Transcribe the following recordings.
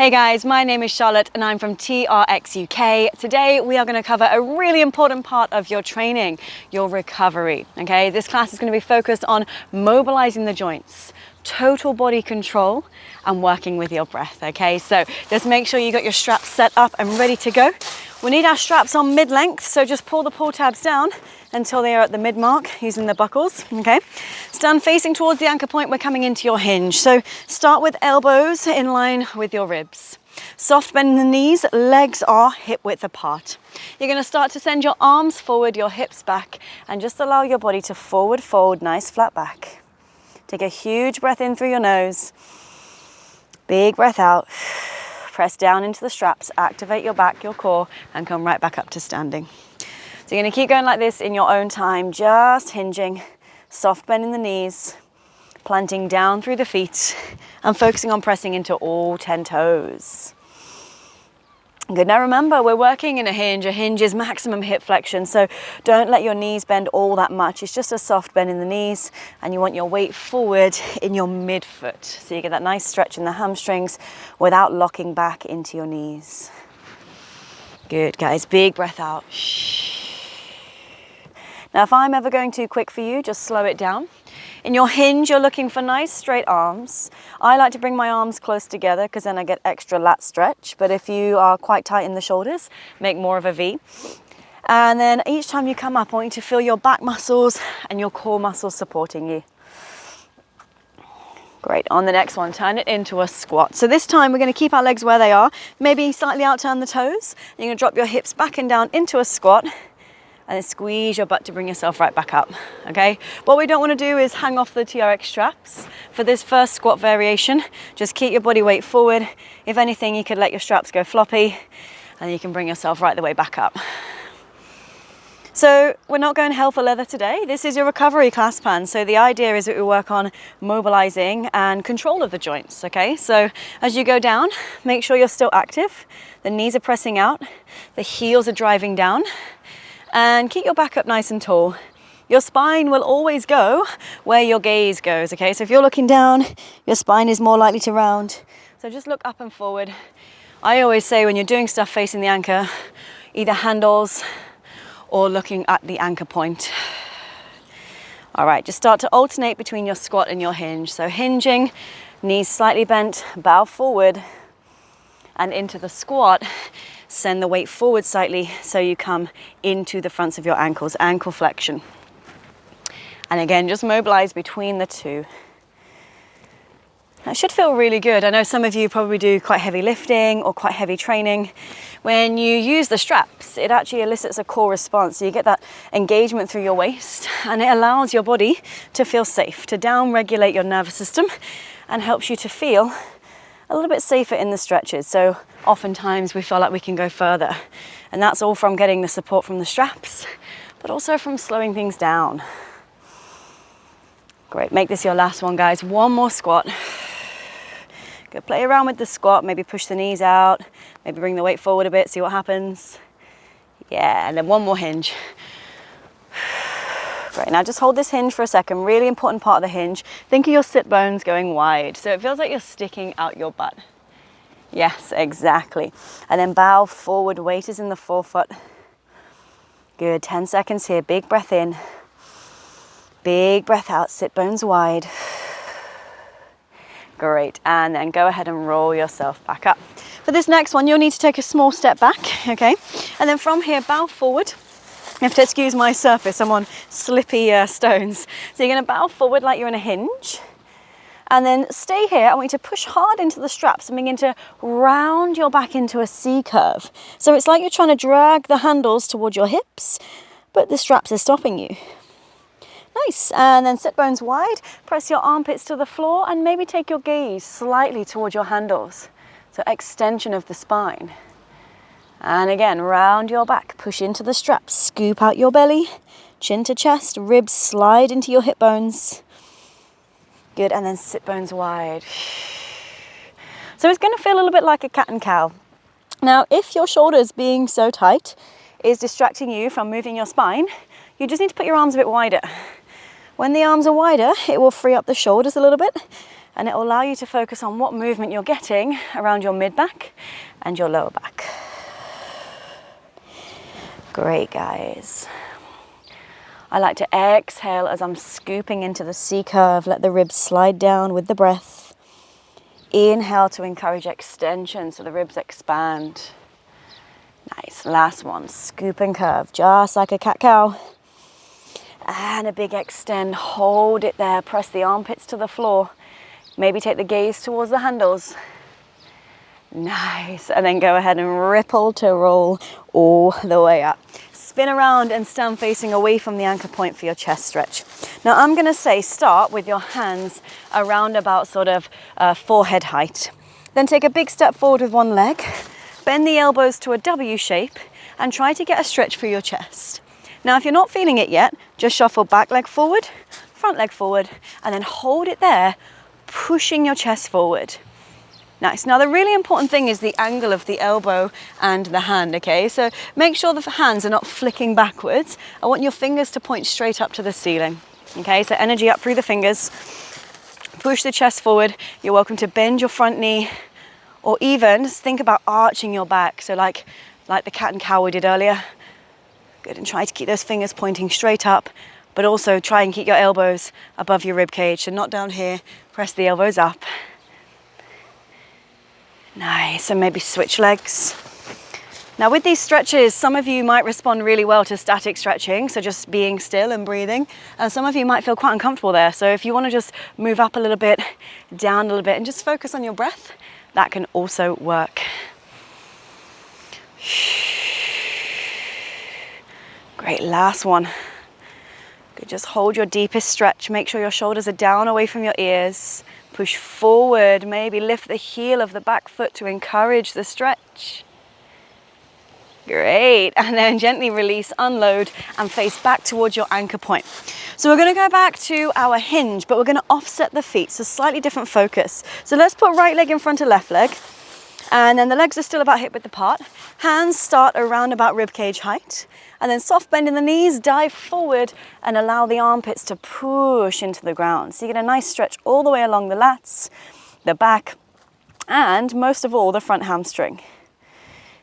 Hey guys, my name is Charlotte and I'm from TRX UK. Today we are going to cover a really important part of your training, your recovery. Okay, this class is going to be focused on mobilizing the joints, total body control and working with your breath. Okay, so just make sure you got your straps set up and ready to go. We need our straps on mid-length, so just pull the pull tabs down until they are at the mid-mark using the buckles, okay? Stand facing towards the anchor point, we're coming into your hinge. So start with elbows in line with your ribs. Soft bend in the knees, legs are hip width apart. You're gonna start to send your arms forward, your hips back, and just allow your body to forward fold, nice flat back. Take a huge breath in through your nose. Big breath out. Press down into the straps, activate your back, your core, and come right back up to standing. So you're gonna keep going like this in your own time, just hinging, soft bend in the knees, planting down through the feet, and focusing on pressing into all 10 toes. Good, now remember, we're working in a hinge. A hinge is maximum hip flexion, so don't let your knees bend all that much. It's just a soft bend in the knees, and you want your weight forward in your midfoot. So you get that nice stretch in the hamstrings without locking back into your knees. Good, guys, big breath out. Now, if I'm ever going too quick for you, just slow it down. In your hinge, you're looking for nice straight arms. I like to bring my arms close together because then I get extra lat stretch. But if you are quite tight in the shoulders, make more of a V. And then each time you come up, I want you to feel your back muscles and your core muscles supporting you. Great, on the next one, turn it into a squat. So this time we're gonna keep our legs where they are, maybe slightly out turn the toes. You're gonna drop your hips back and down into a squat, and then squeeze your butt to bring yourself right back up, okay? What we don't want to do is hang off the TRX straps. For this first squat variation, just keep your body weight forward. If anything, you could let your straps go floppy, and you can bring yourself right the way back up. So we're not going hell for leather today. This is your recovery class plan. So the idea is that we work on mobilizing and control of the joints, okay? So as you go down, make sure you're still active. The knees are pressing out, the heels are driving down, and keep your back up nice and tall. Your spine will always go where your gaze goes, okay? So if you're looking down, your spine is more likely to round. So just look up and forward. I always say when you're doing stuff facing the anchor, either handles or looking at the anchor point. All right, just start to alternate between your squat and your hinge. So hinging, knees slightly bent, bow forward, and into the squat. Send the weight forward slightly so you come into the fronts of your ankles, ankle flexion. And again, just mobilize between the two. That should feel really good. I know some of you probably do quite heavy lifting or quite heavy training. When you use the straps, it actually elicits a core response. So you get that engagement through your waist, and it allows your body to feel safe, to down-regulate your nervous system, and helps you to feel a little bit safer in the stretches. So oftentimes we feel like we can go further, and that's all from getting the support from the straps, but also from slowing things down. Great, make this your last one, guys. One more squat. Go play around with the squat, maybe push the knees out, maybe bring the weight forward a bit, see what happens. Yeah, and then one more hinge. Great, now just hold this hinge for a second. Really important part of the hinge. Think of your sit bones going wide. So it feels like you're sticking out your butt. Yes, exactly. And then bow forward, weight is in the forefoot. Good, 10 seconds here. Big breath in. Big breath out, sit bones wide. Great, and then go ahead and roll yourself back up. For this next one, you'll need to take a small step back, okay? And then from here, bow forward. You have to excuse my surface, I'm on slippy stones. So you're gonna bow forward like you're in a hinge, and then stay here. I want you to push hard into the straps and begin to round your back into a C curve. So it's like you're trying to drag the handles towards your hips, but the straps are stopping you. Nice, and then sit bones wide, press your armpits to the floor, and maybe take your gaze slightly towards your handles. So extension of the spine. And again, round your back, push into the straps, scoop out your belly, chin to chest, ribs slide into your hip bones. Good, and then sit bones wide. So it's gonna feel a little bit like a cat and cow. Now, if your shoulders being so tight is distracting you from moving your spine, you just need to put your arms a bit wider. When the arms are wider, it will free up the shoulders a little bit, and it will allow you to focus on what movement you're getting around your mid-back and your lower back. Great, guys. I like to exhale as I'm scooping into the C curve. Let the ribs slide down with the breath. Inhale to encourage extension so the ribs expand. Nice, last one, scoop and curve, just like a cat-cow. And a big extend, hold it there, press the armpits to the floor. Maybe take the gaze towards the handles. Nice, and then go ahead and ripple to roll all the way up. Spin around and stand facing away from the anchor point for your chest stretch. Now I'm gonna say start with your hands around about sort of forehead height. Then take a big step forward with one leg, bend the elbows to a W shape, and try to get a stretch for your chest. Now if you're not feeling it yet, just shuffle back leg forward, front leg forward, and then hold it there, pushing your chest forward. Nice. Now the really important thing is the angle of the elbow and the hand, okay? So make sure the hands are not flicking backwards. I want your fingers to point straight up to the ceiling, okay? So energy up through the fingers. Push the chest forward. You're welcome to bend your front knee, or even just think about arching your back. So like the cat and cow we did earlier. Good, and try to keep those fingers pointing straight up, but also try and keep your elbows above your rib cage. So not down here, press the elbows up. Nice, and maybe switch legs. Now with these stretches, some of you might respond really well to static stretching, so just being still and breathing. And some of you might feel quite uncomfortable there. So if you want to just move up a little bit, down a little bit, and just focus on your breath, that can also work. Great, last one. Good, just hold your deepest stretch. Make sure your shoulders are down away from your ears. Push forward, maybe lift the heel of the back foot to encourage the stretch. Great, and then gently release, unload, and face back towards your anchor point. So we're gonna go back to our hinge, but we're gonna offset the feet, so slightly different focus. So let's put right leg in front of left leg, and then the legs are still about hip width apart. Hands start around about rib cage height, and then soft bend in the knees, dive forward, and allow the armpits to push into the ground. So you get a nice stretch all the way along the lats, the back, and most of all, the front hamstring.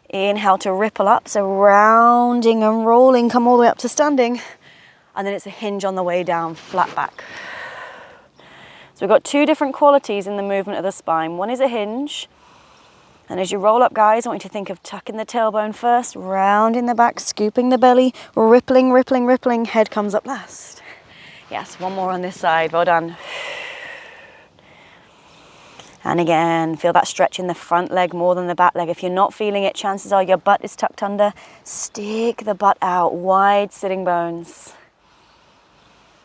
Inhale to ripple up, so rounding and rolling, come all the way up to standing, and then it's a hinge on the way down, flat back. So we've got two different qualities in the movement of the spine. One is a hinge, and as you roll up, guys, I want you to think of tucking the tailbone first, rounding the back, scooping the belly, rippling, rippling, rippling, head comes up last. Yes, one more on this side, well done. And again, feel that stretch in the front leg more than the back leg. If you're not feeling it, chances are your butt is tucked under. Stick the butt out, wide sitting bones.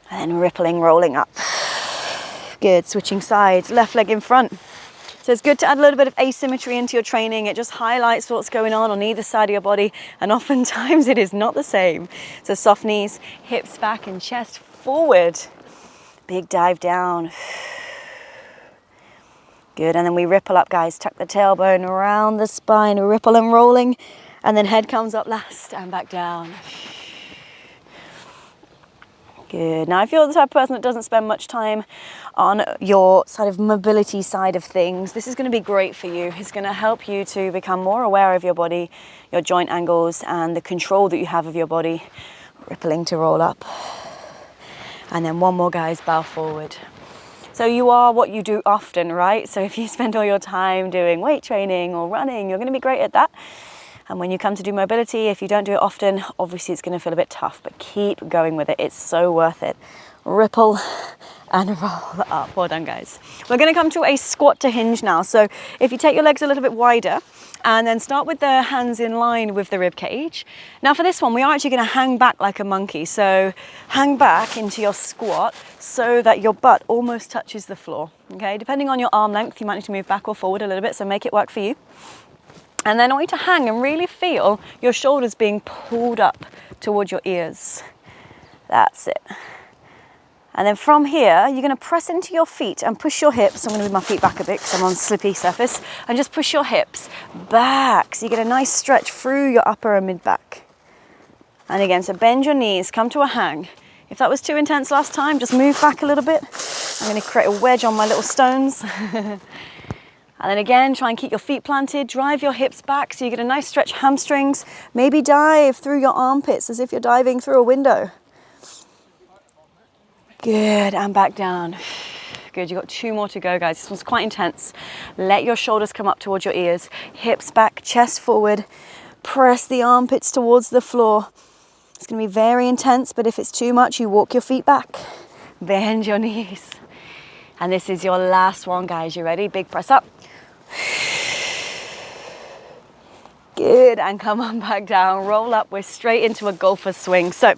And then rippling, rolling up. Good, switching sides, left leg in front. So it's good to add a little bit of asymmetry into your training. It just highlights what's going on either side of your body, and oftentimes it is not the same. So soft knees, hips back and chest forward. Big dive down. Good, and then we ripple up, guys. Tuck the tailbone around the spine, ripple and rolling, and then head comes up last and back down. Good. Now, if you're the type of person that doesn't spend much time on your sort of mobility side of things, this is going to be great for you. It's going to help you to become more aware of your body, your joint angles, and the control that you have of your body. Rippling to roll up. And then one more, guys, bow forward. So you are what you do often, right? So if you spend all your time doing weight training or running, you're going to be great at that. And when you come to do mobility, if you don't do it often, obviously it's going to feel a bit tough, but keep going with it. It's so worth it. Ripple and roll up. Well done, guys. We're going to come to a squat to hinge now. So if you take your legs a little bit wider and then start with the hands in line with the rib cage. Now for this one, we are actually going to hang back like a monkey. So hang back into your squat so that your butt almost touches the floor. Okay, depending on your arm length, you might need to move back or forward a little bit, so make it work for you. And then I want you to hang and really feel your shoulders being pulled up towards your ears. That's it. And then from here, you're going to press into your feet and push your hips. I'm going to move my feet back a bit because I'm on slippy surface. And just push your hips back so you get a nice stretch through your upper and mid back. And again, so bend your knees, come to a hang. If that was too intense last time, just move back a little bit. I'm going to create a wedge on my little stones. And then again, try and keep your feet planted, drive your hips back so you get a nice stretch hamstrings. Maybe dive through your armpits as if you're diving through a window. Good, and back down. Good, you've got 2 more to go, guys. This one's quite intense. Let your shoulders come up towards your ears, hips back, chest forward. Press the armpits towards the floor. It's going to be very intense, but if it's too much, you walk your feet back. Bend your knees. And this is your last one, guys. You ready? Big press up. Good, and come on back down. Roll up. We're straight into a golfer swing. So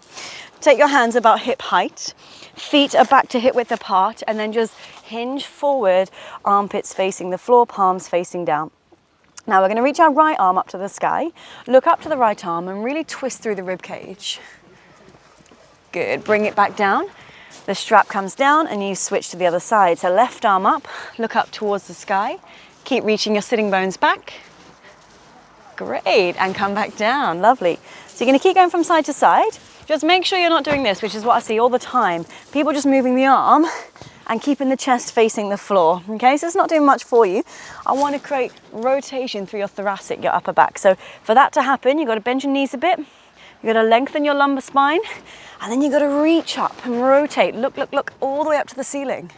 take your hands about hip height. Feet are back to hip width apart, and then just hinge forward, armpits facing the floor, palms facing down. Now we're going to reach our right arm up to the sky, look up to the right arm and really twist through the rib cage. Good, bring it back down. The strap comes down and you switch to the other side. So left arm up, look up towards the sky, keep reaching your sitting bones back. Great, and come back down, lovely. So you're going to keep going from side to side. Just make sure you're not doing this, which is what I see all the time. People just moving the arm and keeping the chest facing the floor, okay? So it's not doing much for you. I want to create rotation through your thoracic, your upper back. So for that to happen, you've got to bend your knees a bit, you've got to lengthen your lumbar spine, and then you've got to reach up and rotate. Look, look, look, all the way up to the ceiling.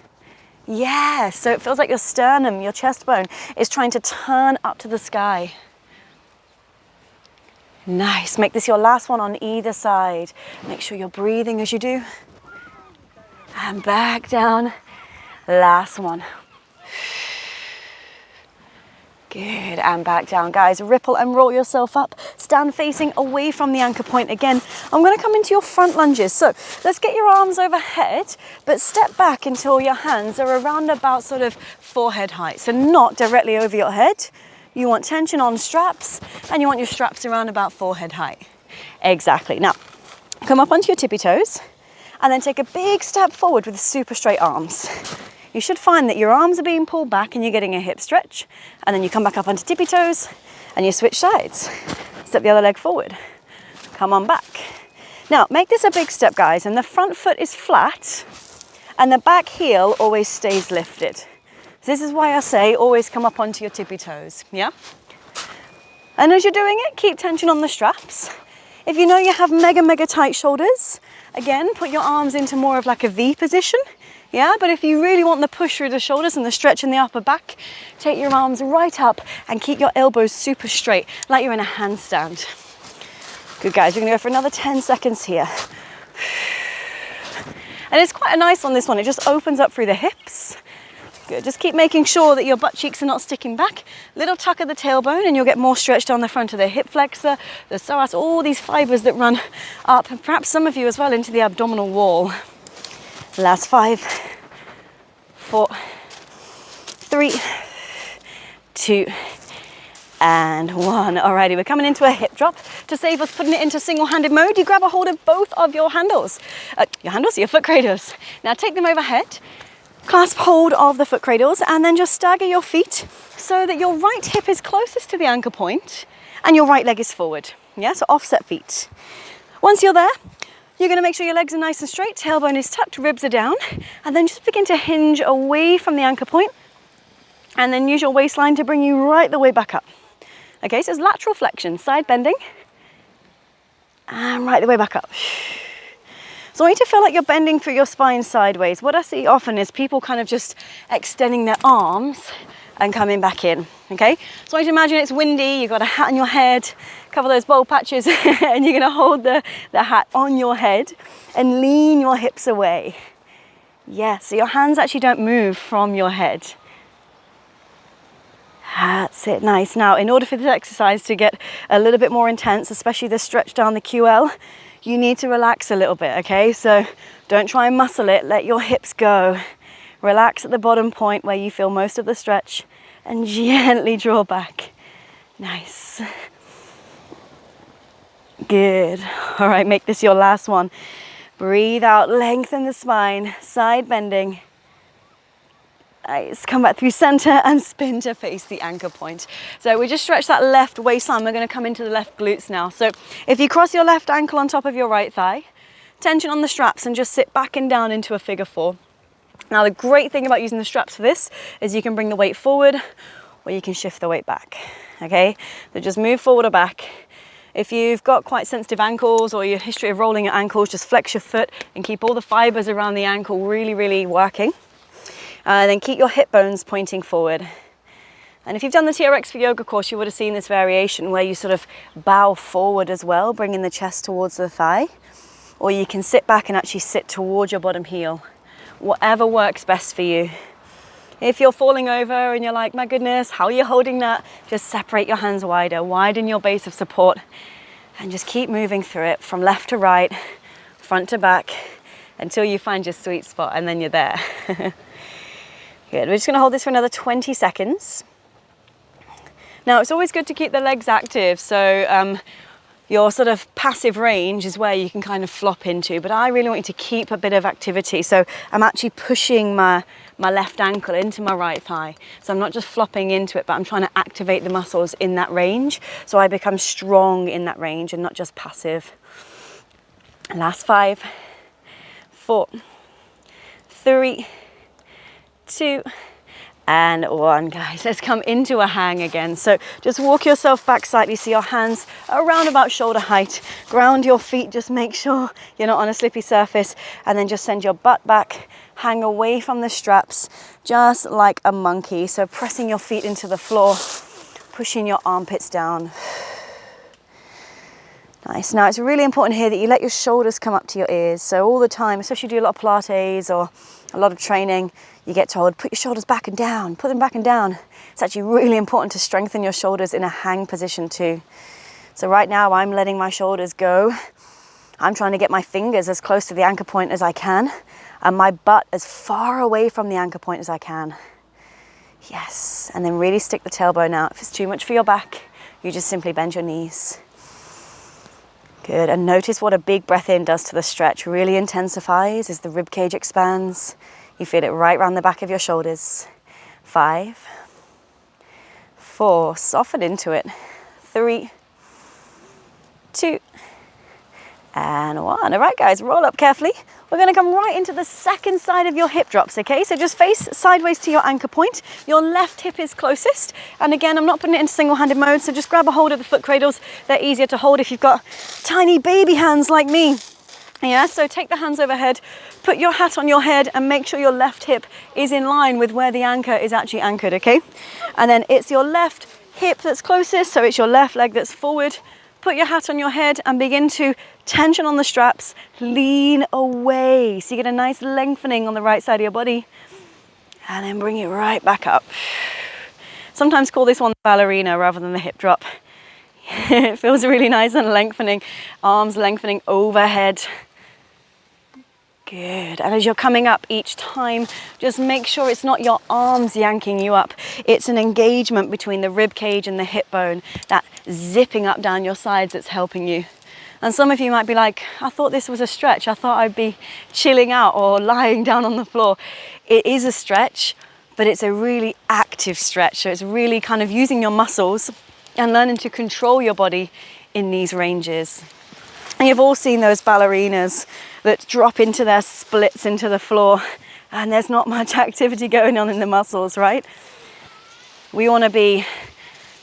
Yeah, so it feels like your sternum, your chest bone, is trying to turn up to the sky. Nice, make this your last one on either side. Make sure you're breathing as you do. And back down, last one. Good, and back down. Guys, ripple and roll yourself up. Stand facing away from the anchor point again. I'm gonna come into your front lunges. So let's get your arms overhead, but step back until your hands are around about sort of forehead height. So not directly over your head. You want tension on straps, and you want your straps around about forehead height. Exactly. Now, come up onto your tippy toes, and then take a big step forward with super straight arms. You should find that your arms are being pulled back and you're getting a hip stretch, and then you come back up onto tippy toes, and you switch sides. Step the other leg forward. Come on back. Now, make this a big step, guys, and the front foot is flat, and the back heel always stays lifted. This is why I say always come up onto your tippy toes, yeah? And as you're doing it, keep tension on the straps. If you know you have mega tight shoulders, again, put your arms into more of like a V position, yeah? But if you really want the push through the shoulders and the stretch in the upper back, take your arms right up and keep your elbows super straight, like you're in a handstand. Good, guys, we're gonna go for another 10 seconds here. And it's quite a nice one, this one. It just opens up through the hips. Good, just keep making sure that your butt cheeks are not sticking back. Little tuck of the tailbone and you'll get more stretch down the front of the hip flexor, the psoas, all these fibers that run up, and perhaps some of you as well into the abdominal wall. Last 5, 4, 3, 2, and 1. Alrighty, we're coming into a hip drop. To save us putting it into single-handed mode, you grab a hold of both of your handles. Your foot cradles. Now take them overhead. Clasp hold of the foot cradles and then just stagger your feet so that your right hip is closest to the anchor point and your right leg is forward. Yeah, so offset feet. Once you're there, you're gonna make sure your legs are nice and straight, tailbone is tucked, ribs are down, and then just begin to hinge away from the anchor point and then use your waistline to bring you right the way back up. Okay, so it's lateral flexion, side bending, and right the way back up. So I want you to feel like you're bending through your spine sideways. What I see often is people kind of just extending their arms and coming back in, okay? So I want you to imagine it's windy, you've got a hat on your head, cover those bald patches, and you're gonna hold the hat on your head and lean your hips away. Yeah, so your hands actually don't move from your head. That's it, nice. Now, in order for this exercise to get a little bit more intense, especially the stretch down the QL, you need to relax a little bit, okay? So don't try and muscle it, let your hips go. Relax at the bottom point where you feel most of the stretch and gently draw back. Nice. Good. All right, make this your last one. Breathe out, lengthen the spine, side bending. Nice, come back through center and spin to face the anchor point. So we just stretched that left waistline. We're gonna come into the left glutes now. So if you cross your left ankle on top of your right thigh, tension on the straps and just sit back and down into a figure 4. Now the great thing about using the straps for this is you can bring the weight forward or you can shift the weight back, okay? So just move forward or back. If you've got quite sensitive ankles or your history of rolling your ankles, just flex your foot and keep all the fibers around the ankle really, really working. And then keep your hip bones pointing forward. And if you've done the TRX for yoga course, you would have seen this variation where you sort of bow forward as well, bringing the chest towards the thigh. Or you can sit back and actually sit towards your bottom heel. Whatever works best for you. If you're falling over and you're like, my goodness, how are you holding that? Just separate your hands wider, widen your base of support, and just keep moving through it from left to right, front to back, until you find your sweet spot, and then you're there. Good, we're just gonna hold this for another 20 seconds. Now, it's always good to keep the legs active, so your sort of passive range is where you can kind of flop into, but I really want you to keep a bit of activity. So I'm actually pushing my left ankle into my right thigh. So I'm not just flopping into it, but I'm trying to activate the muscles in that range. So I become strong in that range and not just passive. Last 5, 4, 3, 2, and 1, guys. Let's come into a hang again. So just walk yourself back slightly, see your hands around about shoulder height. Ground your feet, just make sure you're not on a slippy surface, and then just send your butt back, hang away from the straps, just like a monkey. So pressing your feet into the floor, pushing your armpits down. Nice. Now it's really important here that you let your shoulders come up to your ears. So all the time, especially if you do a lot of Pilates or a lot of training, you get told, put your shoulders back and down, put them back and down. It's actually really important to strengthen your shoulders in a hang position too. So right now I'm letting my shoulders go. I'm trying to get my fingers as close to the anchor point as I can and my butt as far away from the anchor point as I can. Yes, and then really stick the tailbone out. If it's too much for your back, you just simply bend your knees. Good, and notice what a big breath in does to the stretch. Really intensifies as the rib cage expands. You feel it right around the back of your shoulders. 5, 4, soften into it. 3, 2, and 1. All right, guys, roll up carefully. We're gonna come right into the second side of your hip drops, okay? So just face sideways to your anchor point. Your left hip is closest. And again, I'm not putting it into single-handed mode, so just grab a hold of the foot cradles. They're easier to hold if you've got tiny baby hands like me. Yeah, so take the hands overhead, put your hat on your head and make sure your left hip is in line with where the anchor is actually anchored, okay? And then it's your left hip that's closest, so it's your left leg that's forward. Put your hat on your head and begin to tension on the straps, lean away. So you get a nice lengthening on the right side of your body. And then bring it right back up. Sometimes call this one ballerina rather than the hip drop. It feels really nice and lengthening, arms lengthening overhead. Good, and as you're coming up each time, just make sure it's not your arms yanking you up. It's an engagement between the rib cage and the hip bone, that zipping up down your sides that's helping you. And some of you might be like, I thought this was a stretch. I thought I'd be chilling out or lying down on the floor. It is a stretch, but it's a really active stretch. So it's really kind of using your muscles and learning to control your body in these ranges. And you've all seen those ballerinas that drop into their splits into the floor and there's not much activity going on in the muscles, right? We want to be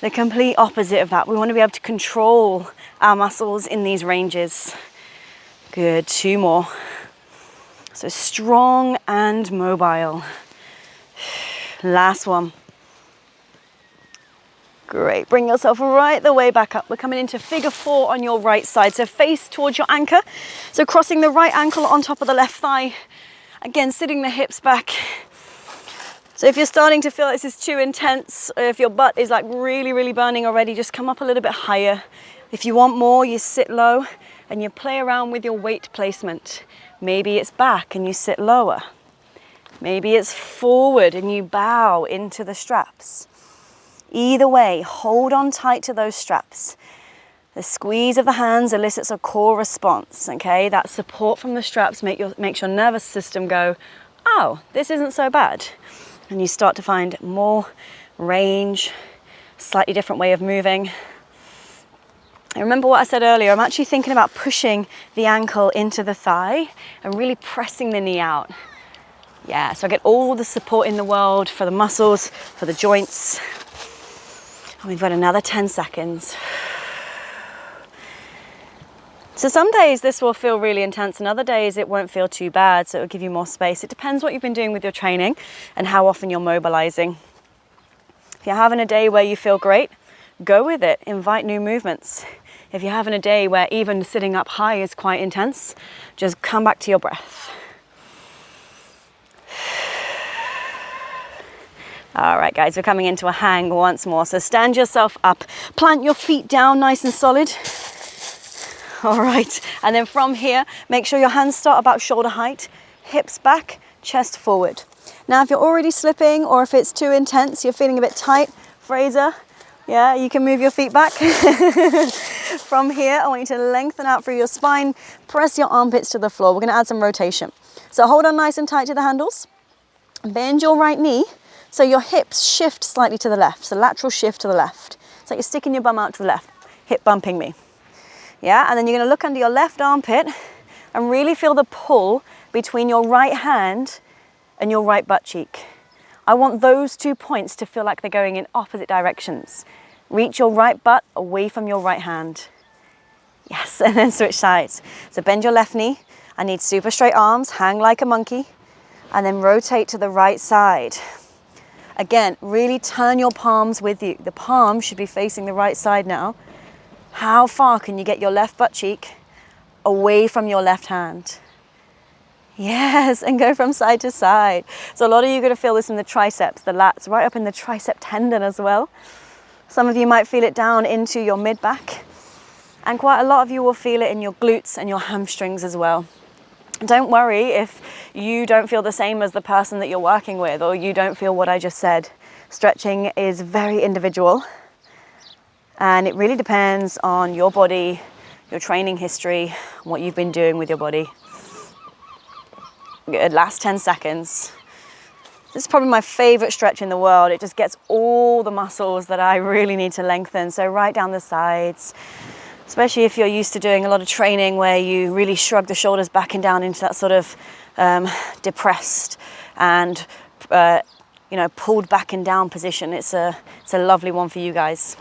the complete opposite of that. We want to be able to control our muscles in these ranges. Good, 2 more. So strong and mobile. Last one. Great, bring yourself right the way back up. We're coming into figure 4 on your right side. So face towards your anchor. So crossing the right ankle on top of the left thigh. Again, sitting the hips back. So if you're starting to feel this is too intense, or if your butt is like really burning already, just come up a little bit higher. If you want more, you sit low and you play around with your weight placement. Maybe it's back and you sit lower. Maybe it's forward and you bow into the straps. Either way, hold on tight to those straps. The squeeze of the hands elicits a core response, okay? That support from the straps makes your nervous system go, oh, this isn't so bad. And you start to find more range, slightly different way of moving. And remember what I said earlier, I'm actually thinking about pushing the ankle into the thigh and really pressing the knee out. Yeah, so I get all the support in the world for the muscles, for the joints. And we've got another 10 seconds. So some days this will feel really intense and other days it won't feel too bad, so it'll give you more space. It depends what you've been doing with your training and how often you're mobilizing. If you're having a day where you feel great, go with it, invite new movements. If you're having a day where even sitting up high is quite intense, just come back to your breath. All right, guys, we're coming into a hang once more. So stand yourself up, plant your feet down nice and solid. All right, and then from here, make sure your hands start about shoulder height, hips back, chest forward. Now, if you're already slipping or if it's too intense, you're feeling a bit tight, Fraser, yeah, you can move your feet back. From here, I want you to lengthen out through your spine, press your armpits to the floor. We're gonna add some rotation. So hold on nice and tight to the handles, bend your right knee so your hips shift slightly to the left, so lateral shift to the left. It's like you're sticking your bum out to the left, hip bumping me. Yeah, and then you're gonna look under your left armpit and really feel the pull between your right hand and your right butt cheek. I want those 2 points to feel like they're going in opposite directions. Reach your right butt away from your right hand. Yes, and then switch sides. So bend your left knee. I need super straight arms, hang like a monkey, and then rotate to the right side. Again, really turn your palms with you. The palm should be facing the right side now. How far can you get your left butt cheek away from your left hand? Yes, and go from side to side. So a lot of you are going to feel this in the triceps, the lats, right up in the tricep tendon as well. Some of you might feel it down into your mid-back. And quite a lot of you will feel it in your glutes and your hamstrings as well. Don't worry if you don't feel the same as the person that you're working with or you don't feel what I just said. Stretching is very individual and it really depends on your body, your training history, what you've been doing with your body. Good, last 10 seconds. This is probably my favorite stretch in the world. It just gets all the muscles that I really need to lengthen. So right down the sides, especially if you're used to doing a lot of training where you really shrug the shoulders back and down into that sort of depressed and pulled back and down position. It's a lovely one for you guys.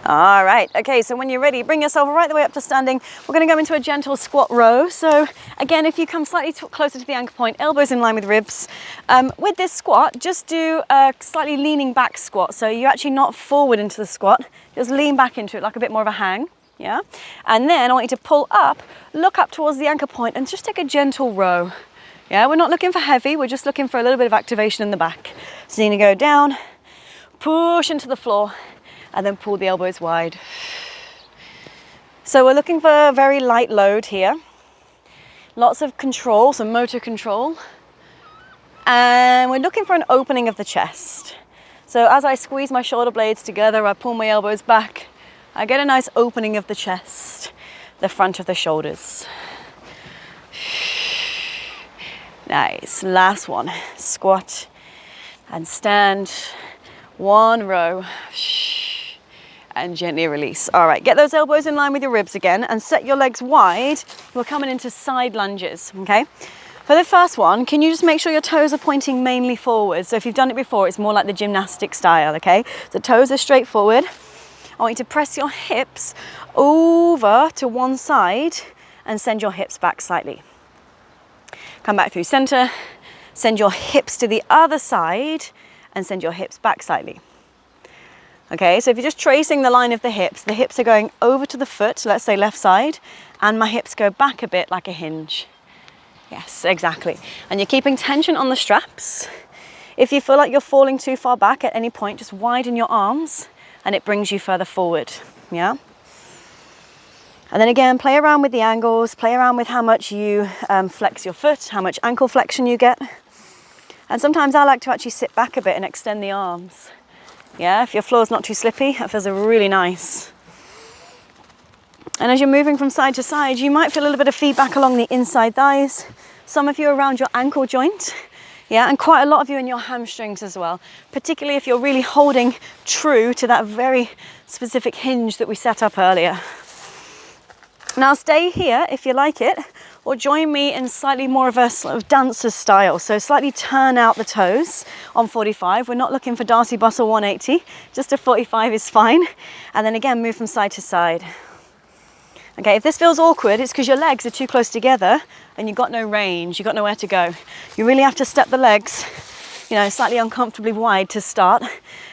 All right, okay, so when you're ready, bring yourself right the way up to standing. We're gonna go into a gentle squat row. So again, if you come slightly closer to the ankle point, elbows in line with ribs. With this squat, just do a slightly leaning back squat. So you're actually not forward into the squat, just lean back into it like a bit more of a hang, yeah? And then I want you to pull up, look up towards the ankle point and just take a gentle row. Yeah, we're not looking for heavy, we're just looking for a little bit of activation in the back. So you're gonna go down, push into the floor, and then pull the elbows wide. So we're looking for a very light load here. Lots of control, some motor control. And we're looking for an opening of the chest. So as I squeeze my shoulder blades together, I pull my elbows back, I get a nice opening of the chest, the front of the shoulders. Nice, last one. Squat and stand, one row. And gently release. All right, get those elbows in line with your ribs again and set your legs wide. We're coming into side lunges, okay? For the first one, can you just make sure your toes are pointing mainly forward? So if you've done it before, it's more like the gymnastic style, okay? The toes are straight forward. I want you to press your hips over to one side and send your hips back slightly. Come back through center, send your hips to the other side and send your hips back slightly. Okay, so if you're just tracing the line of the hips are going over to the foot, let's say left side, and my hips go back a bit like a hinge. Yes, exactly. And you're keeping tension on the straps. If you feel like you're falling too far back at any point, just widen your arms and it brings you further forward, yeah? And then again, play around with the angles, play around with how much you flex your foot, how much ankle flexion you get. And sometimes I like to actually sit back a bit and extend the arms. Yeah, if your floor's not too slippy, that feels really nice. And as you're moving from side to side, you might feel a little bit of feedback along the inside thighs. Some of you around your ankle joint. Yeah, and quite a lot of you in your hamstrings as well, particularly if you're really holding true to that very specific hinge that we set up earlier. Now stay here if you like it, or join me in slightly more of a sort of dancer style. So slightly turn out the toes on 45. We're not looking for Darcy Bustle 180, just a 45 is fine. And then again, move from side to side. Okay, if this feels awkward, it's because your legs are too close together and you've got no range, you've got nowhere to go. You really have to step the legs, you know, slightly uncomfortably wide to start,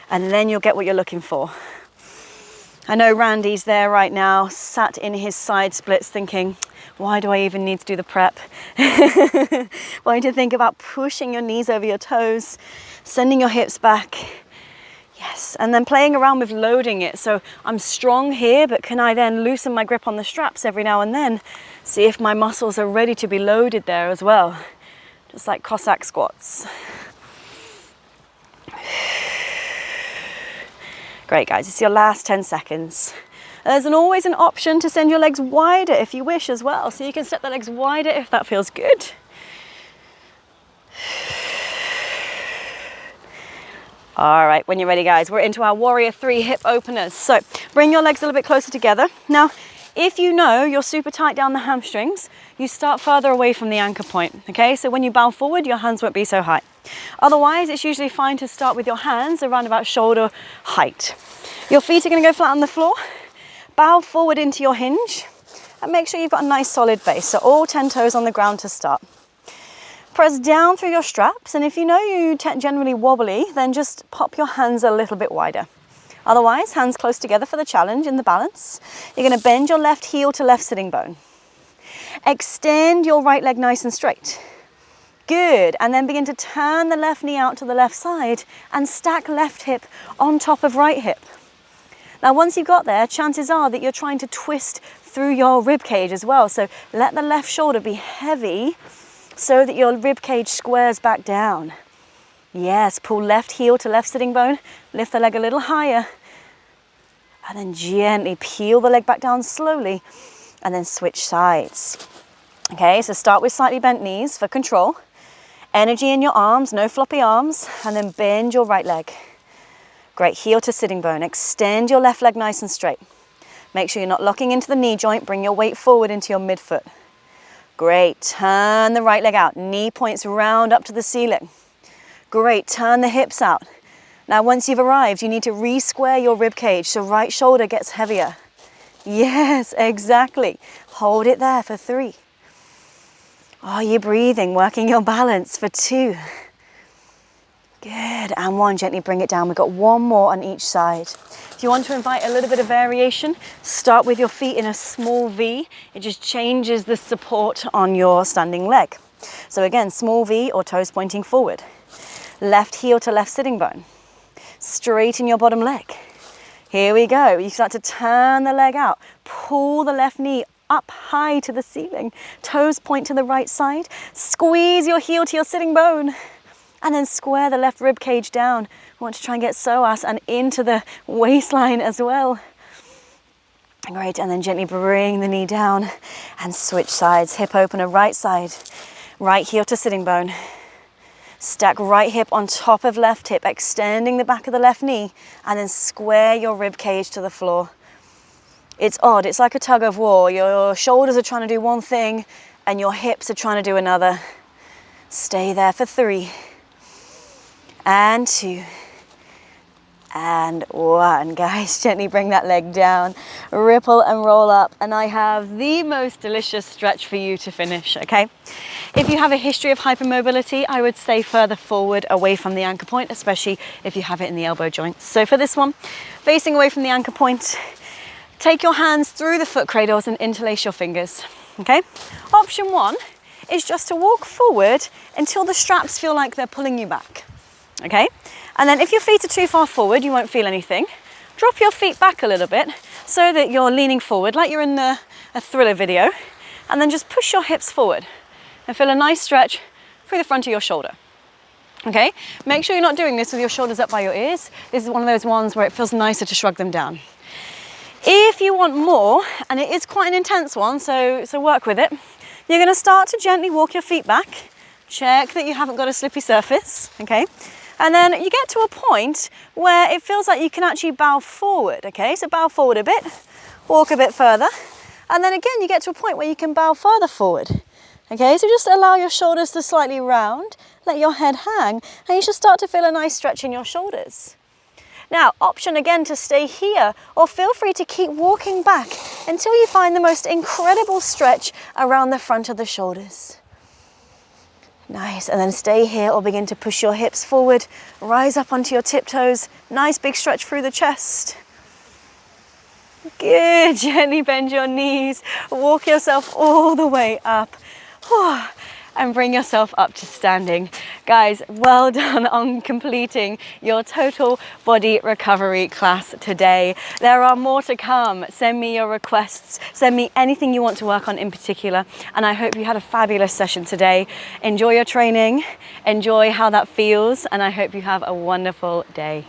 and then you'll get what you're looking for. I know Randy's there right now, sat in his side splits thinking, why do I even need to do the prep? Wanting to think about pushing your knees over your toes, sending your hips back. Yes, and then playing around with loading it. So I'm strong here, but can I then loosen my grip on the straps every now and then? See if my muscles are ready to be loaded there as well. Just like Cossack squats. Great, guys, it's your last 10 seconds. There's always an option to send your legs wider if you wish as well. So you can step the legs wider if that feels good. All right, when you're ready, guys, we're into our Warrior 3 hip openers. So bring your legs a little bit closer together. Now, if you know you're super tight down the hamstrings, you start further away from the anchor point, okay? So when you bow forward, your hands won't be so high. Otherwise, it's usually fine to start with your hands around about shoulder height. Your feet are gonna go flat on the floor. Bow forward into your hinge and make sure you've got a nice solid base. So all 10 toes on the ground to start. Press down through your straps, and if you know you generally wobbly, then just pop your hands a little bit wider. Otherwise, hands close together for the challenge in the balance. You're gonna bend your left heel to left sitting bone. Extend your right leg nice and straight. Good, and then begin to turn the left knee out to the left side and stack left hip on top of right hip. Now, once you've got there, chances are that you're trying to twist through your rib cage as well. So let the left shoulder be heavy so that your rib cage squares back down. Yes, pull left heel to left sitting bone, lift the leg a little higher, and then gently peel the leg back down slowly, and then switch sides. Okay, so start with slightly bent knees for control. Energy in your arms, no floppy arms, and then bend your right leg. Great, heel to sitting bone. Extend your left leg nice and straight. Make sure you're not locking into the knee joint. Bring your weight forward into your midfoot. Great, turn the right leg out. Knee points round up to the ceiling. Great, turn the hips out. Now once you've arrived, you need to re-square your rib cage so right shoulder gets heavier. Yes, exactly. Hold it there for 3. Are you breathing, working your balance for 2. Good, and 1, gently bring it down. We've got 1 more on each side. If you want to invite a little bit of variation, start with your feet in a small V. It just changes the support on your standing leg. So again, small V or toes pointing forward. Left heel to left sitting bone. Straighten your bottom leg. Here we go. You start to turn the leg out. Pull the left knee up high to the ceiling. Toes point to the right side. Squeeze your heel to your sitting bone. And then square the left rib cage down. We want to try and get psoas and into the waistline as well. Great, and then gently bring the knee down and switch sides. Hip opener, right side. Right heel to sitting bone. Stack right hip on top of left hip, extending the back of the left knee, and then square your rib cage to the floor. It's odd, it's like a tug of war. Your shoulders are trying to do one thing and your hips are trying to do another. Stay there for 3. And 2. And 1. Guys, gently bring that leg down, ripple and roll up. And I have the most delicious stretch for you to finish, okay? If you have a history of hypermobility, I would stay further forward away from the anchor point, especially if you have it in the elbow joints. So for this one, facing away from the anchor point, take your hands through the foot cradles and interlace your fingers, okay? Option 1 is just to walk forward until the straps feel like they're pulling you back, okay? And then if your feet are too far forward, you won't feel anything. Drop your feet back a little bit so that you're leaning forward like you're in a thriller video, and then just push your hips forward and feel a nice stretch through the front of your shoulder. Okay, make sure you're not doing this with your shoulders up by your ears. This is one of those ones where it feels nicer to shrug them down. If you want more, and it is quite an intense one, so work with it, you're gonna start to gently walk your feet back Check that you haven't got a slippy surface, okay? And then you get to a point where it feels like you can actually bow forward, okay? So bow forward a bit, walk a bit further, and then again you get to a point where you can bow further forward, okay? So just allow your shoulders to slightly round, let your head hang, and you should start to feel a nice stretch in your shoulders. Now, option again to stay here, or feel free to keep walking back until you find the most incredible stretch around the front of the shoulders. Nice, and then stay here or begin to push your hips forward, rise up onto your tiptoes, nice big stretch through the chest. Good, gently bend your knees, walk yourself all the way up, and bring yourself up to standing. Guys, well done on completing your total body recovery class today. There are more to come. Send me your requests, send me anything you want to work on in particular, and I hope you had a fabulous session today. Enjoy your training, enjoy how that feels, and I hope you have a wonderful day.